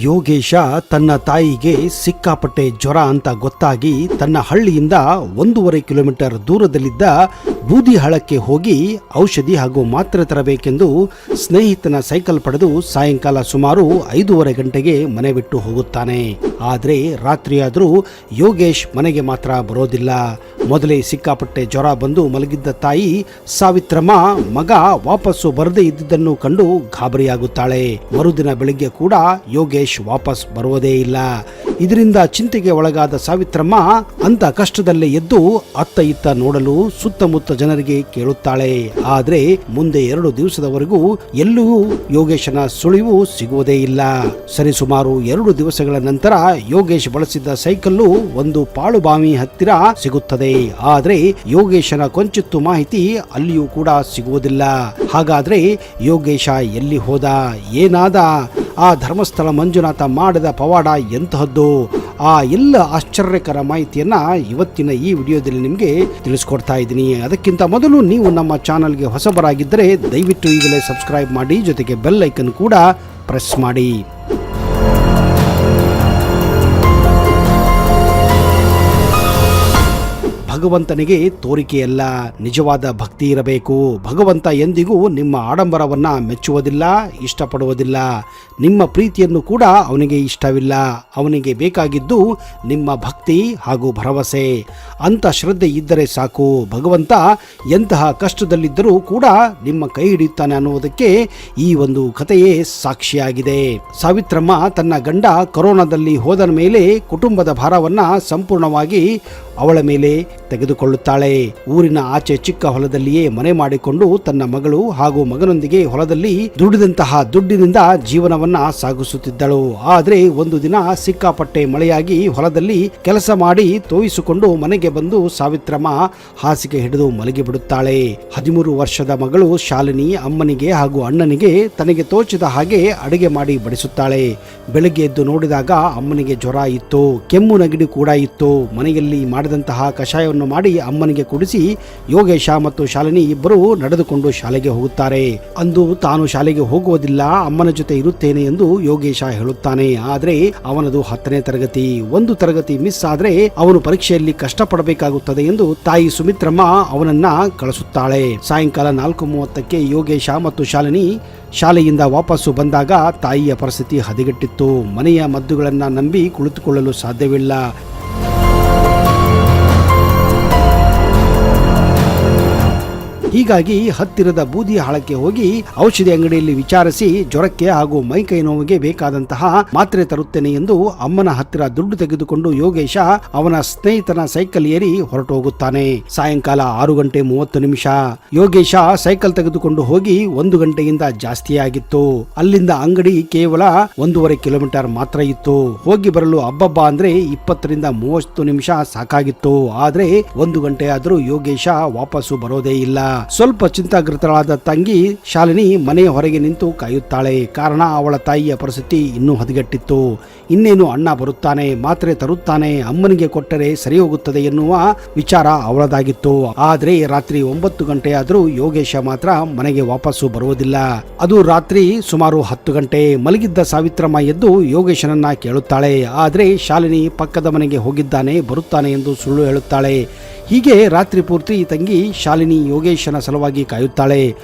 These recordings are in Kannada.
ಯೋಗೇಶ ತನ್ನ ತಾಯಿಗೆ ಸಿಕ್ಕಾಪಟ್ಟೆ ಜ್ವರ ಅಂತ ಗೊತ್ತಾಗಿ ತನ್ನ ಹಳ್ಳಿಯಿಂದ 1.5 ಕಿಲೋಮೀಟರ್ ದೂರದಲ್ಲಿದ್ದ ಬೂದಿಹಳಕ್ಕೆ ಹೋಗಿ ಔಷಧಿ ಹಾಗೂ ಮಾತ್ರೆ ತರಬೇಕೆಂದು ಸ್ನೇಹಿತನ ಸೈಕಲ್ ಪಡೆದು ಸಾಯಂಕಾಲ ಸುಮಾರು 5:30 ಗಂಟೆಗೆ ಮನೆ ಬಿಟ್ಟು ಹೋಗುತ್ತಾನೆ. ಆದರೆ ರಾತ್ರಿಯಾದರೂ ಯೋಗೇಶ್ ಮನೆಗೆ ಮಾತ್ರ ಬರೋದಿಲ್ಲ. ಮೊದಲೇ ಸಿಕ್ಕಾಪಟ್ಟೆ ಜ್ವರ ಬಂದು ಮಲಗಿದ್ದ ತಾಯಿ ಸಾವಿತ್ರಮ್ಮ ಮಗ ವಾಪಸ್ಸು ಬರದೇ ಇದ್ದುದನ್ನು ಕಂಡು ಗಾಬರಿಯಾಗುತ್ತಾಳೆ. ಮರುದಿನ ಬೆಳಿಗ್ಗೆ ಕೂಡ ಯೋಗೇಶ್ ವಾಪಸ್ ಬರುವುದೇ ಇಲ್ಲ. ಇದರಿಂದ ಚಿಂತೆಗೆ ಒಳಗಾದ ಸಾವಿತ್ರಮ್ಮ ಅಂತ ಕಷ್ಟದಲ್ಲೇ ಎದ್ದು ಅತ್ತ ಇತ್ತ ನೋಡಲು ಸುತ್ತಮುತ್ತ ಜನರಿಗೆ ಕೇಳುತ್ತಾಳೆ. ಆದ್ರೆ ಮುಂದೆ 2 ದಿವಸದವರೆಗೂ ಎಲ್ಲೂ ಯೋಗೇಶನ ಸುಳಿವು ಸಿಗುವುದೇ ಇಲ್ಲ. ಸರಿಸುಮಾರು 2 ದಿವಸಗಳ ನಂತರ ಯೋಗೇಶ್ ಬಳಸಿದ್ದ ಸೈಕಲ್ಲು ಒಂದು ಪಾಳುಬಾವಿ ಹತ್ತಿರ ಸಿಗುತ್ತದೆ. ಆದ್ರೆ ಯೋಗೇಶನ ಕೊಂಚಿತ್ತು ಮಾಹಿತಿ ಅಲ್ಲಿಯೂ ಕೂಡ ಸಿಗುವುದಿಲ್ಲ. ಹಾಗಾದ್ರೆ ಯೋಗೇಶ ಎಲ್ಲಿ ಹೋದ, ಏನಾದ? ಆ ಧರ್ಮಸ್ಥಳ ಮಂಜುನಾಥ ಮಾಡಿದ ಪವಾಡ ಎಂತಹದ್ದು? ಆ ಎಲ್ಲ ಆಶ್ಚರ್ಯಕರ ಮಾಹಿತಿಯನ್ನ ಇವತ್ತಿನ ಈ ವಿಡಿಯೋದಲ್ಲಿ ನಿಮಗೆ ತಿಳಿಸ್ಕೊಡ್ತಾ ಇದ್ದೀನಿ. ಅದಕ್ಕಿಂತ ಮೊದಲು ನೀವು ನಮ್ಮ ಚಾನಲ್ಗೆ ಹೊಸಬರಾಗಿದ್ದರೆ ದಯವಿಟ್ಟು ಈಗಲೇ ಸಬ್ಸ್ಕ್ರೈಬ್ ಮಾಡಿ, ಜೊತೆಗೆ ಬೆಲ್ ಐಕನ್ ಕೂಡ ಪ್ರೆಸ್ ಮಾಡಿ. ಭಗವಂತನಿಗೆ ತೋರಿಕೆಯಲ್ಲ, ನಿಜವಾದ ಭಕ್ತಿ ಇರಬೇಕು. ಭಗವಂತ ಎಂದಿಗೂ ನಿಮ್ಮ ಆಡಂಬರವನ್ನ ಮೆಚ್ಚುವುದಿಲ್ಲ, ಇಷ್ಟಪಡುವುದಿಲ್ಲ. ನಿಮ್ಮ ಪ್ರೀತಿಯನ್ನು ಕೂಡ ಅವನಿಗೆ ಇಷ್ಟವಿಲ್ಲ. ಅವನಿಗೆ ಬೇಕಾಗಿದ್ದು ನಿಮ್ಮ ಭಕ್ತಿ ಹಾಗೂ ಭರವಸೆ. ಅಂತ ಶ್ರದ್ಧೆ ಇದ್ದರೆ ಸಾಕು. ಭಗವಂತ ಎಂತಹ ಕಷ್ಟದಲ್ಲಿದ್ದರೂ ಕೂಡ ನಿಮ್ಮ ಕೈ ಹಿಡಿಯುತ್ತಾನೆ ಅನ್ನುವುದಕ್ಕೆ ಈ ಒಂದು ಕಥೆಯೇ ಸಾಕ್ಷಿಯಾಗಿದೆ. ಸಾವಿತ್ರಮ್ಮ ತನ್ನ ಗಂಡ ಕೊರೋನಾದಲ್ಲಿ ಹೋದ ಮೇಲೆ ಕುಟುಂಬದ ಭಾರವನ್ನ ಸಂಪೂರ್ಣವಾಗಿ ಅವಳ ಮೇಲೆ ತೆಗೆದುಕೊಳ್ಳುತ್ತಾಳೆ. ಊರಿನ ಆಚೆ ಚಿಕ್ಕ ಹೊಲದಲ್ಲಿಯೇ ಮನೆ ಮಾಡಿಕೊಂಡು ತನ್ನ ಮಗಳು ಹಾಗೂ ಮಗನೊಂದಿಗೆ ಹೊಲದಲ್ಲಿ ದುಡಿದಂತಹ ದುಡ್ಡಿನಿಂದ ಜೀವನವನ್ನ ಸಾಗಿಸುತ್ತಿದ್ದಳು. ಆದ್ರೆ ಒಂದು ದಿನ ಸಿಕ್ಕಾಪಟ್ಟೆ ಮಳೆಯಾಗಿ ಹೊಲದಲ್ಲಿ ಕೆಲಸ ಮಾಡಿ ತೋಯಿಸಿಕೊಂಡು ಮನೆಗೆ ಬಂದು ಸಾವಿತ್ರಮ್ಮ ಹಾಸಿಗೆ ಹಿಡಿದು ಮಲಗಿ ಬಿಡುತ್ತಾಳೆ. 13 ವರ್ಷದ ಮಗಳು ಶಾಲಿನಿ ಅಮ್ಮನಿಗೆ ಹಾಗೂ ಅಣ್ಣನಿಗೆ ತನಗೆ ತೋಚಿದ ಹಾಗೆ ಅಡುಗೆ ಮಾಡಿ ಬಡಿಸುತ್ತಾಳೆ. ಬೆಳಗ್ಗೆ ಎದ್ದು ನೋಡಿದಾಗ ಅಮ್ಮನಿಗೆ ಜ್ವರ ಇತ್ತು, ಕೆಮ್ಮು ನೆಗಡಿ ಕೂಡ ಇತ್ತು. ಮನೆಯಲ್ಲಿ ಮಾಡಿದಂತಹ ಕಷಾಯವನ್ನು ಮಾಡಿ ಅಮ್ಮನಿಗೆ ಕುಡಿಸಿ ಯೋಗೇಶ ಮತ್ತು ಶಾಲಿನಿ ಇಬ್ಬರು ನಡೆದುಕೊಂಡು ಶಾಲೆಗೆ ಹೋಗುತ್ತಾರೆ. ಅಂದು ತಾನು ಶಾಲೆಗೆ ಹೋಗುವುದಿಲ್ಲ, ಅಮ್ಮನ ಜೊತೆ ಇರುತ್ತೇನೆ ಎಂದು ಯೋಗೇಶ ಹೇಳುತ್ತಾನೆ. ಆದ್ರೆ ಅವನದು 10ನೇ ತರಗತಿ. ಒಂದು ತರಗತಿ ಮಿಸ್ ಆದ್ರೆ ಅವನು ಪರೀಕ್ಷೆಯಲ್ಲಿ ಕಷ್ಟಪಡಬೇಕಾಗುತ್ತದೆ ಎಂದು ತಾಯಿ ಸುಮಿತ್ರಮ್ಮ ಅವನನ್ನ ಕಳಿಸುತ್ತಾಳೆ. ಸಾಯಂಕಾಲ 4:30ಕ್ಕೆ ಯೋಗೇಶ ಮತ್ತು ಶಾಲಿನಿ ಶಾಲೆಯಿಂದ ವಾಪಸ್ಸು ಬಂದಾಗ ತಾಯಿಯ ಪರಿಸ್ಥಿತಿ ಹದಗೆಟ್ಟಿತ್ತು. ಮನೆಯ ಮದ್ದುಗಳನ್ನ ನಂಬಿ ಕುಳಿತುಕೊಳ್ಳಲು ಸಾಧ್ಯವಿಲ್ಲ. ಹೀಗಾಗಿ ಹತ್ತಿರದ ಬೂದಿ ಹಾಳಕ್ಕೆ ಹೋಗಿ ಔಷಧಿ ಅಂಗಡಿಯಲ್ಲಿ ವಿಚಾರಿಸಿ ಜ್ವರಕ್ಕೆ ಹಾಗೂ ಮೈಕೈ ನೋವಿಗೆ ಬೇಕಾದಂತಹ ಮಾತ್ರೆ ತರುತ್ತೇನೆ ಎಂದು ಅಮ್ಮನ ಹತ್ತಿರ ದುಡ್ಡು ತೆಗೆದುಕೊಂಡು ಯೋಗೇಶ ಅವನ ಸ್ನೇಹಿತನ ಸೈಕಲ್ ಏರಿ ಹೊರಟು ಹೋಗುತ್ತಾನೆ. ಸಾಯಂಕಾಲ 6:30 ಯೋಗೇಶ ಸೈಕಲ್ ತೆಗೆದುಕೊಂಡು ಹೋಗಿ 1 ಗಂಟೆಯಿಂದ ಜಾಸ್ತಿಯಾಗಿತ್ತು. ಅಲ್ಲಿಂದ ಅಂಗಡಿ ಕೇವಲ 1.5 ಕಿಲೋಮೀಟರ್ ಮಾತ್ರ ಇತ್ತು. ಹೋಗಿ ಬರಲು ಹಬ್ಬಬ್ಬ ಅಂದ್ರೆ 20ರಿಂದ 30 ನಿಮಿಷ ಸಾಕಾಗಿತ್ತು. ಆದ್ರೆ 1 ಗಂಟೆ ಆದರೂ ಯೋಗೇಶ ವಾಪಸ್ಸು ಬರೋದೇ ಇಲ್ಲ. ಸ್ವಲ್ಪ ಚಿಂತಾಗೃತಳಾದ ತಂಗಿ ಶಾಲಿನಿ ಮನೆಯ ಹೊರಗೆ ನಿಂತು ಕಾಯುತ್ತಾಳೆ. ಕಾರಣ ಅವಳ ತಾಯಿಯ ಪರಿಸ್ಥಿತಿ ಇನ್ನೂ ಹದಗೆಟ್ಟಿತ್ತು. ಇನ್ನೇನು ಅಣ್ಣ ಬರುತ್ತಾನೆ, ಮಾತ್ರೆ ತರುತ್ತಾನೆ, ಅಮ್ಮನಿಗೆ ಕೊಟ್ಟರೆ ಸರಿ ಹೋಗುತ್ತದೆ ಎನ್ನುವ ವಿಚಾರ ಅವಳದಾಗಿತ್ತು. ಆದ್ರೆ ರಾತ್ರಿ 9 ಗಂಟೆ ಆದರೂ ಯೋಗೇಶ ಮಾತ್ರ ಮನೆಗೆ ವಾಪಸ್ಸು ಬರುವುದಿಲ್ಲ. ಅದು ರಾತ್ರಿ ಸುಮಾರು 10 ಗಂಟೆ. ಮಲಗಿದ್ದ ಸಾವಿತ್ರಮ್ಮ ಎದ್ದು ಯೋಗೇಶನನ್ನ ಕೇಳುತ್ತಾಳೆ. ಆದ್ರೆ ಶಾಲಿನಿ ಪಕ್ಕದ ಮನೆಗೆ ಹೋಗಿದ್ದಾನೆ, ಬರುತ್ತಾನೆ ಎಂದು ಸುಳ್ಳು ಹೇಳುತ್ತಾಳೆ. ಹೀಗೆ ರಾತ್ರಿ ಪೂರ್ತಿ ತಂಗಿ ಶಾಲಿನಿ ಯೋಗೇಶನ ಸಲುವಾಗಿ ಕಾಯುತ್ತಾಳೆ.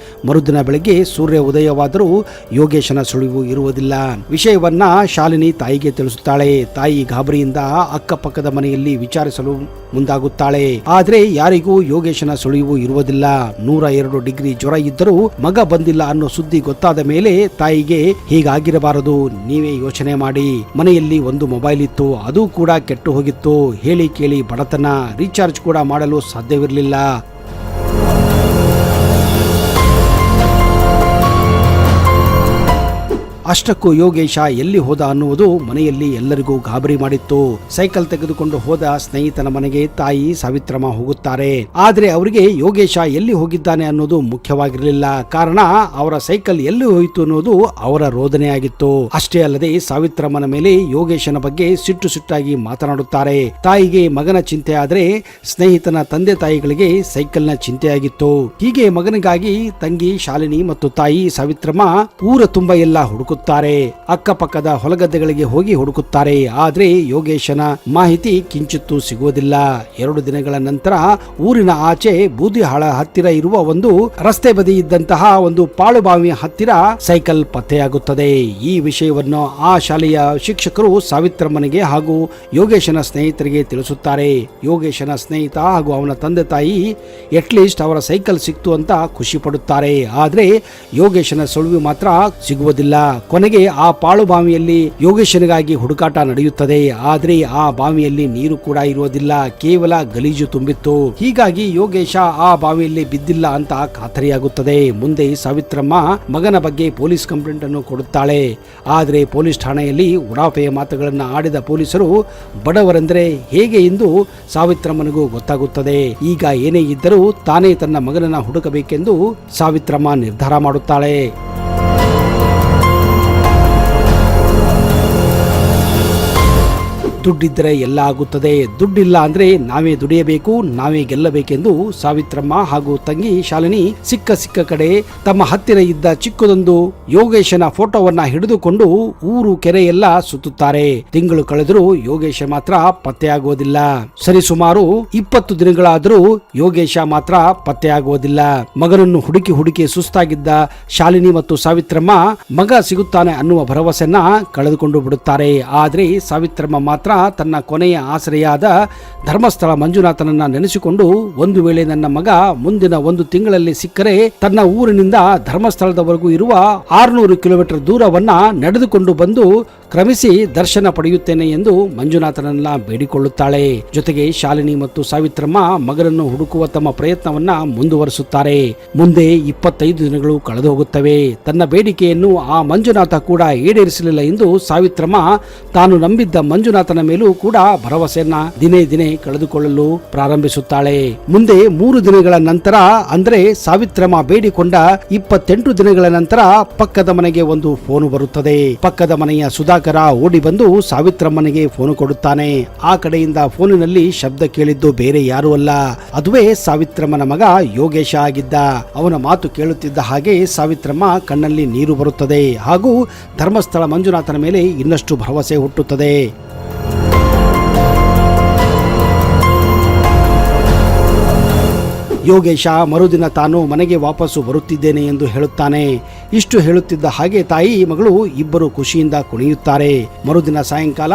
ಮರುದಿನ ಬೆಳಗ್ಗೆ ಸೂರ್ಯ ಉದಯವಾದರೂ ಯೋಗೇಶನ ಸುಳಿವು ಇರುವುದಿಲ್ಲ. ವಿಷಯವನ್ನ ಶಾಲಿನಿ ತಾಯಿಗೆ ತಿಳಿಸುತ್ತಾಳೆ. ತಾಯಿ ಗಾಬರಿಯಿಂದ ಅಕ್ಕಪಕ್ಕದ ಮನೆಯಲ್ಲಿ ವಿಚಾರಿಸಲು ಮುಂದಾಗುತ್ತಾಳೆ. ಆದ್ರೆ ಯಾರಿಗೂ ಯೋಗೇಶನ ಸುಳಿವು ಇರುವುದಿಲ್ಲ. 102 ಡಿಗ್ರಿ ಜ್ವರ ಇದ್ದರೂ ಮಗ ಬಂದಿಲ್ಲ ಅನ್ನೋ ಸುದ್ದಿ ಗೊತ್ತಾದ ಮೇಲೆ ತಾಯಿಗೆ ಹೀಗಾಗಿರಬಾರದು, ನೀವೇ ಯೋಚನೆ ಮಾಡಿ. ಮನೆಯಲ್ಲಿ ಒಂದು ಮೊಬೈಲ್ ಇತ್ತು, ಅದು ಕೂಡ ಕೆಟ್ಟು ಹೋಗಿತ್ತು. ಹೇಳಿ ಕೇಳಿ ಬಡತನ, ರೀಚಾರ್ಜ್ ಕೂಡ ಮಾಡಲು ಸಾಧ್ಯವಿರಲಿಲ್ಲ. ಅಷ್ಟಕ್ಕೂ ಯೋಗೇಶ ಎಲ್ಲಿ ಹೋದ ಅನ್ನುವುದು ಮನೆಯಲ್ಲಿ ಎಲ್ಲರಿಗೂ ಗಾಬರಿ ಮಾಡಿತ್ತು. ಸೈಕಲ್ ತೆಗೆದುಕೊಂಡು ಹೋದ ಸ್ನೇಹಿತನ ಮನೆಗೆ ತಾಯಿ ಸಾವಿತ್ರಮ್ಮ ಹೋಗುತ್ತಾರೆ. ಆದ್ರೆ ಅವರಿಗೆ ಯೋಗೇಶ ಎಲ್ಲಿ ಹೋಗಿದ್ದಾನೆ ಅನ್ನೋದು ಮುಖ್ಯವಾಗಿರಲಿಲ್ಲ. ಕಾರಣ ಅವರ ಸೈಕಲ್ ಎಲ್ಲಿ ಹೋಯಿತು ಅನ್ನೋದು ಅವರ ರೋದನೆಯಾಗಿತ್ತು. ಅಷ್ಟೇ ಅಲ್ಲದೆ ಸಾವಿತ್ರಮ್ಮನ ಮೇಲೆ ಯೋಗೇಶನ ಬಗ್ಗೆ ಸಿಟ್ಟಾಗಿ ಮಾತನಾಡುತ್ತಾರೆ. ತಾಯಿಗೆ ಮಗನ ಚಿಂತೆ ಆದ್ರೆ ಸ್ನೇಹಿತನ ತಂದೆ ತಾಯಿಗಳಿಗೆ ಸೈಕಲ್ನ ಚಿಂತೆಯಾಗಿತ್ತು. ಹೀಗೆ ಮಗನಿಗಾಗಿ ತಂಗಿ ಶಾಲಿನಿ ಮತ್ತು ತಾಯಿ ಸಾವಿತ್ರಮ್ಮ ಊರ ತುಂಬ ಎಲ್ಲ ಹುಡುಕುತ್ತಾರೆ. ಹುಡುಕುತ್ತಾರೆ. ಅಕ್ಕಪಕ್ಕದ ಹೊಲಗದ್ದೆಗಳಿಗೆ ಹೋಗಿ ಹುಡುಕುತ್ತಾರೆ. ಆದ್ರೆ ಯೋಗೇಶನ ಮಾಹಿತಿ ಕಿಂಚಿತ್ತೂ ಸಿಗುವುದಿಲ್ಲ. 2 ದಿನಗಳ ನಂತರ ಊರಿನ ಆಚೆ ಬೂದಿಹಾಳ ಹತ್ತಿರ ಇರುವ ಒಂದು ರಸ್ತೆ ಬದಿ ಇದ್ದಂತಹ ಒಂದು ಪಾಳುಬಾವಿಯ ಹತ್ತಿರ ಸೈಕಲ್ ಪತ್ತೆಯಾಗುತ್ತದೆ. ಈ ವಿಷಯವನ್ನು ಆ ಶಾಲೆಯ ಶಿಕ್ಷಕರು ಸಾವಿತ್ರಮ್ಮನಿಗೆ ಹಾಗೂ ಯೋಗೇಶನ ಸ್ನೇಹಿತರಿಗೆ ತಿಳಿಸುತ್ತಾರೆ. ಯೋಗೇಶನ ಸ್ನೇಹಿತ ಹಾಗೂ ಅವನ ತಂದೆ ತಾಯಿ ಅಟ್ಲೀಸ್ಟ್ ಅವರ ಸೈಕಲ್ ಸಿಕ್ತು ಅಂತ ಖುಷಿ ಪಡುತ್ತಾರೆ. ಆದ್ರೆ ಯೋಗೇಶನ ಸುಳಿವು ಮಾತ್ರ ಸಿಗುವುದಿಲ್ಲ. ಕೊನೆಗೆ ಆ ಪಾಳುಬಾವಿಯಲ್ಲಿ ಯೋಗೇಶನಿಗಾಗಿ ಹುಡುಕಾಟ ನಡೆಯುತ್ತದೆ. ಆದ್ರೆ ಆ ಬಾವಿಯಲ್ಲಿ ನೀರು ಕೂಡ ಇರುವುದಿಲ್ಲ, ಕೇವಲ ಗಲೀಜು ತುಂಬಿತ್ತು. ಹೀಗಾಗಿ ಯೋಗೇಶ ಆ ಬಾವಿಯಲ್ಲಿ ಬಿದ್ದಿಲ್ಲ ಅಂತ ಖಾತರಿಯಾಗುತ್ತದೆ. ಮುಂದೆ ಸಾವಿತ್ರಮ್ಮ ಮಗನ ಬಗ್ಗೆ ಪೊಲೀಸ್ ಕಂಪ್ಲೇಂಟ್ ಅನ್ನು ಕೊಡುತ್ತಾಳೆ. ಆದ್ರೆ ಪೊಲೀಸ್ ಠಾಣೆಯಲ್ಲಿ ಉಡಾಫೆಯ ಮಾತುಗಳನ್ನು ಆಡಿದ ಪೊಲೀಸರು ಬಡವರೆಂದರೆ ಹೇಗೆ ಎಂದು ಸಾವಿತ್ರಮ್ಮನಿಗೂ ಗೊತ್ತಾಗುತ್ತದೆ. ಈಗ ಏನೇ ಇದ್ದರೂ ತಾನೇ ತನ್ನ ಮಗನನ್ನ ಹುಡುಕಬೇಕೆಂದು ಸಾವಿತ್ರಮ್ಮ ನಿರ್ಧಾರ ಮಾಡುತ್ತಾಳೆ. ದುಡ್ಡಿದ್ದರೆ ಎಲ್ಲ ಆಗುತ್ತದೆ, ದುಡ್ಡಿಲ್ಲ ಅಂದ್ರೆ ನಾವೇ ದುಡಿಯಬೇಕು, ನಾವೇ ಗೆಲ್ಲಬೇಕೆಂದು ಸಾವಿತ್ರಮ್ಮ ಹಾಗೂ ತಂಗಿ ಶಾಲಿನಿ ಸಿಕ್ಕ ಕಡೆ ತಮ್ಮ ಹತ್ತಿರ ಇದ್ದ ಚಿಕ್ಕದೊಂದು ಯೋಗೇಶನ ಫೋಟೋವನ್ನ ಹಿಡಿದುಕೊಂಡು ಊರು ಕೆರೆ ಎಲ್ಲ ಸುತ್ತುತ್ತಾರೆ. ತಿಂಗಳು ಕಳೆದರೂ ಯೋಗೇಶ ಮಾತ್ರ ಪತ್ತೆಯಾಗುವುದಿಲ್ಲ. ಸರಿಸುಮಾರು 20 ದಿನಗಳಾದರೂ ಯೋಗೇಶ ಮಾತ್ರ ಪತ್ತೆಯಾಗುವುದಿಲ್ಲ. ಮಗನನ್ನು ಹುಡುಕಿ ಸುಸ್ತಾಗಿದ್ದ ಶಾಲಿನಿ ಮತ್ತು ಸಾವಿತ್ರಮ್ಮ ಮಗ ಸಿಗುತ್ತಾನೆ ಅನ್ನುವ ಭರವಸೆಯನ್ನ ಕಳೆದುಕೊಂಡು ಬಿಡುತ್ತಾರೆ. ಆದ್ರೆ ಸಾವಿತ್ರಮ್ಮ ಮಾತ್ರ ತನ್ನ ಕೊನೆಯ ಆಸರೆಯಾದ ಧರ್ಮಸ್ಥಳ ಮಂಜುನಾಥನನ್ನ ನೆನೆಸಿಕೊಂಡು ಒಂದು ವೇಳೆ ನನ್ನ ಮಗ ಮುಂದಿನ 1 ತಿಂಗಳಲ್ಲಿ ಸಿಕ್ಕರೆ ತನ್ನ ಊರಿನಿಂದ ಧರ್ಮಸ್ಥಳದವರೆಗೂ ಇರುವ 600 ಕಿಲೋಮೀಟರ್ ದೂರವನ್ನ ನಡೆದುಕೊಂಡು ಬಂದು ಕ್ರಮಿಸಿ ದರ್ಶನ ಪಡೆಯುತ್ತೇನೆ ಎಂದು ಮಂಜುನಾಥನನ್ನ ಬೇಡಿಕೊಳ್ಳುತ್ತಾಳೆ. ಜೊತೆಗೆ ಶಾಲಿನಿ ಮತ್ತು ಸಾವಿತ್ರಮ್ಮ ಮಗನನ್ನು ಹುಡುಕುವ ತಮ್ಮ ಪ್ರಯತ್ನವನ್ನ ಮುಂದುವರಿಸುತ್ತಾರೆ. ಮುಂದೆ 25 ದಿನಗಳು ಕಳೆದು ಹೋಗುತ್ತವೆ. ತನ್ನ ಬೇಡಿಕೆಯನ್ನು ಆ ಮಂಜುನಾಥ ಕೂಡ ಈಡೇರಿಸಲಿಲ್ಲ ಎಂದು ಸಾವಿತ್ರಮ್ಮ ತಾನು ನಂಬಿದ್ದ ಮಂಜುನಾಥನ ಮೇಲೂ ಕೂಡ ಭರವಸೆಯನ್ನ ದಿನೇ ಕಳೆದುಕೊಳ್ಳಲು ಪ್ರಾರಂಭಿಸುತ್ತಾಳೆ. ಮುಂದೆ 3 ದಿನಗಳ ನಂತರ ಅಂದ್ರೆ ಸಾವಿತ್ರಮ್ಮ ಬೇಡಿಕೊಂಡ 28 ದಿನಗಳ ನಂತರ ಪಕ್ಕದ ಮನೆಗೆ ಒಂದು ಫೋನ್ ಬರುತ್ತದೆ. ಪಕ್ಕದ ಮನೆಯ ಸುಧಾಕರ ಓಡಿ ಬಂದು ಸಾವಿತ್ರಮ್ಮನಿಗೆ ಫೋನ್ ಕೊಡುತ್ತಾನೆ. ಆ ಕಡೆಯಿಂದ ಫೋನಿನಲ್ಲಿ ಶಬ್ದ ಕೇಳಿದ್ದು ಬೇರೆ ಯಾರೂ ಅಲ್ಲ, ಅದುವೇ ಸಾವಿತ್ರಮ್ಮನ ಮಗ ಯೋಗೇಶ ಆಗಿದ್ದ. ಅವನ ಮಾತು ಕೇಳುತ್ತಿದ್ದ ಹಾಗೆ ಸಾವಿತ್ರಮ್ಮ ಕಣ್ಣಲ್ಲಿ ನೀರು ಬರುತ್ತದೆ ಹಾಗೂ ಧರ್ಮಸ್ಥಳ ಮಂಜುನಾಥನ ಮೇಲೆ ಇನ್ನಷ್ಟು ಭರವಸೆ ಹುಟ್ಟುತ್ತದೆ. ಯೋಗೇಶ ಮರುದಿನ ತಾನು ಮನೆಗೆ ವಾಪಸ್ಸು ಬರುತ್ತಿದ್ದೇನೆ ಎಂದು ಹೇಳುತ್ತಾನೆ. ಇಷ್ಟು ಹೇಳುತ್ತಿದ್ದ ಹಾಗೆ ತಾಯಿ ಮಗಳು ಇಬ್ಬರು ಖುಷಿಯಿಂದ ಕುಣಿಯುತ್ತಾರೆ. ಮರುದಿನ ಸಾಯಂಕಾಲ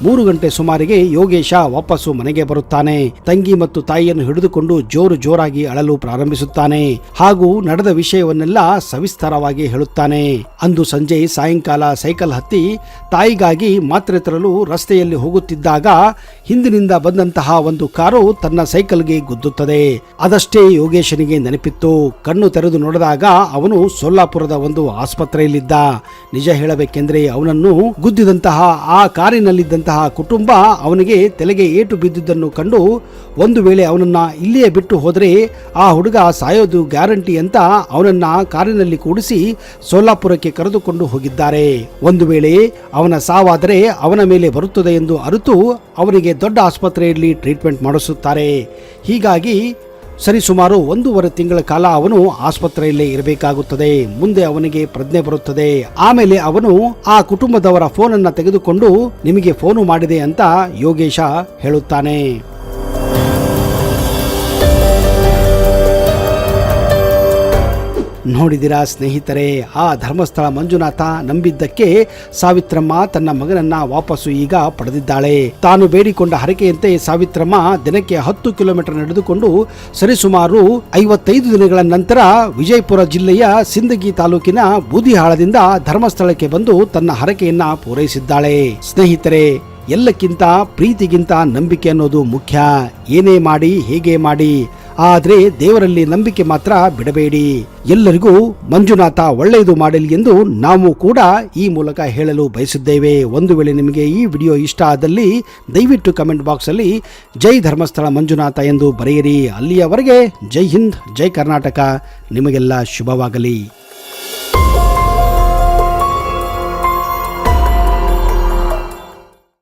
3 ಗಂಟೆ ಸುಮಾರಿಗೆ ಯೋಗೇಶ ವಾಪಸ್ಸು ಮನೆಗೆ ಬರುತ್ತಾನೆ. ತಂಗಿ ಮತ್ತು ತಾಯಿಯನ್ನು ಹಿಡಿದುಕೊಂಡು ಜೋರಾಗಿ ಅಳಲು ಪ್ರಾರಂಭಿಸುತ್ತಾನೆ ಹಾಗೂ ನಡೆದ ವಿಷಯವನ್ನೆಲ್ಲ ಸವಿಸ್ತಾರವಾಗಿ ಹೇಳುತ್ತಾನೆ. ಅಂದು ಸಂಜೆ ಸಾಯಂಕಾಲ ಸೈಕಲ್ ಹತ್ತಿ ತಾಯಿಗಾಗಿ ಮಾತ್ರೆ ತರಲು ರಸ್ತೆಯಲ್ಲಿ ಹೋಗುತ್ತಿದ್ದಾಗ ಹಿಂದಿನಿಂದ ಬಂದಂತಹ ಒಂದು ಕಾರು ತನ್ನ ಸೈಕಲ್ಗೆ ಗುದ್ದುತ್ತದೆ. ಅದಷ್ಟೇ ಯೋಗೇಶನಿಗೆ ನೆನಪಿತ್ತು. ಕಣ್ಣು ತೆರೆದು ನೋಡಿದಾಗ ಅವನು ಸೊಲ್ಲಾಪುರದ ಒಂದು ಆಸ್ಪತ್ರೆಯಲ್ಲಿದ್ದ. ನಿಜ ಹೇಳಬೇಕೆಂದ್ರೆ ಅವನನ್ನು ಗುದ್ದಿದಂತಹ ಆ ಕಾರಿನಲ್ಲಿದ್ದಂತಹ ಕುಟುಂಬ ಅವನಿಗೆ ತಲೆಗೆ ಏಟು ಬಿದ್ದಿದ್ದನ್ನು ಕಂಡು ಒಂದು ವೇಳೆ ಅವನನ್ನ ಇಲ್ಲಿಯೇ ಬಿಟ್ಟು ಹೋದರೆ ಆ ಹುಡುಗ ಸಾಯೋದು ಗ್ಯಾರಂಟಿ ಅಂತ ಅವನನ್ನ ಕಾರಿನಲ್ಲಿ ಕೂಡಿಸಿ ಸೊಲ್ಲಾಪುರಕ್ಕೆ ಕರೆದುಕೊಂಡು ಹೋಗಿದ್ದಾರೆ. ಒಂದು ವೇಳೆ ಅವನ ಸಾವಾದರೆ ಅವನ ಮೇಲೆ ಬರುತ್ತದೆ ಎಂದು ಅರಿತು ಅವನಿಗೆ ದೊಡ್ಡ ಆಸ್ಪತ್ರೆಯಲ್ಲಿ ಟ್ರೀಟ್ಮೆಂಟ್ ಮಾಡಿಸುತ್ತಾರೆ. ಹೀಗಾಗಿ ಸರಿಸುಮಾರು 1.5 ತಿಂಗಳ ಕಾಲ ಅವನು ಆಸ್ಪತ್ರೆಯಲ್ಲೇ ಇರಬೇಕಾಗುತ್ತದೆ. ಮುಂದೆ ಅವನಿಗೆ ಪ್ರಜ್ಞೆ ಬರುತ್ತದೆ. ಆಮೇಲೆ ಅವನು ಆ ಕುಟುಂಬದವರ ಫೋನನ್ನ ತೆಗೆದುಕೊಂಡು ನಿಮಗೆ ಫೋನು ಮಾಡಿದೆ ಅಂತ ಯೋಗೇಶ ಹೇಳುತ್ತಾನೆ. ನೋಡಿದಿರಾ ಸ್ನೇಹಿತರೆ, ಆ ಧರ್ಮಸ್ಥಳ ಮಂಜುನಾಥ ನಂಬಿದ್ದಕ್ಕೆ ಸಾವಿತ್ರಮ್ಮ ತನ್ನ ಮಗನನ್ನ ವಾಪಸ್ಸು ಈಗ ಪಡೆದಿದ್ದಾಳೆ. ತಾನು ಬೇಡಿಕೊಂಡ ಹರಕೆಯಂತೆ ಸಾವಿತ್ರಮ್ಮ ದಿನಕ್ಕೆ 10 ಕಿಲೋಮೀಟರ್ ನಡೆದುಕೊಂಡು ಸರಿಸುಮಾರು 55 ದಿನಗಳ ನಂತರ ವಿಜಯಪುರ ಜಿಲ್ಲೆಯ ಸಿಂದಗಿ ತಾಲೂಕಿನ ಬೂದಿಹಾಳದಿಂದ ಧರ್ಮಸ್ಥಳಕ್ಕೆ ಬಂದು ತನ್ನ ಹರಕೆಯನ್ನ ಪೂರೈಸಿದ್ದಾಳೆ. ಸ್ನೇಹಿತರೆ, ಎಲ್ಲಕ್ಕಿಂತ ಪ್ರೀತಿಗಿಂತ ನಂಬಿಕೆ ಅನ್ನೋದು ಮುಖ್ಯ. ಏನೇ ಮಾಡಿ ಹೇಗೆ ಮಾಡಿ, ಆದ್ರೆ ದೇವರಲ್ಲಿ ನಂಬಿಕೆ ಮಾತ್ರ ಬಿಡಬೇಡಿ. ಎಲ್ಲರಿಗೂ ಮಂಜುನಾಥ ಒಳ್ಳೆಯದು ಮಾಡಲಿ ಎಂದು ನಾವು ಕೂಡ ಈ ಮೂಲಕ ಹೇಳಲು ಬಯಸಿದ್ದೇವೆ. ಒಂದು ವೇಳೆ ನಿಮಗೆ ಈ ವಿಡಿಯೋ ಇಷ್ಟ ಆದಲ್ಲಿ ದಯವಿಟ್ಟು ಕಮೆಂಟ್ ಬಾಕ್ಸ್ ಅಲ್ಲಿ ಜೈ ಧರ್ಮಸ್ಥಳ ಮಂಜುನಾಥ ಎಂದು ಬರೆಯಿರಿ. ಅಲ್ಲಿಯವರೆಗೆ ಜೈ ಹಿಂದ್, ಜೈ ಕರ್ನಾಟಕ. ನಿಮಗೆಲ್ಲ ಶುಭವಾಗಲಿ.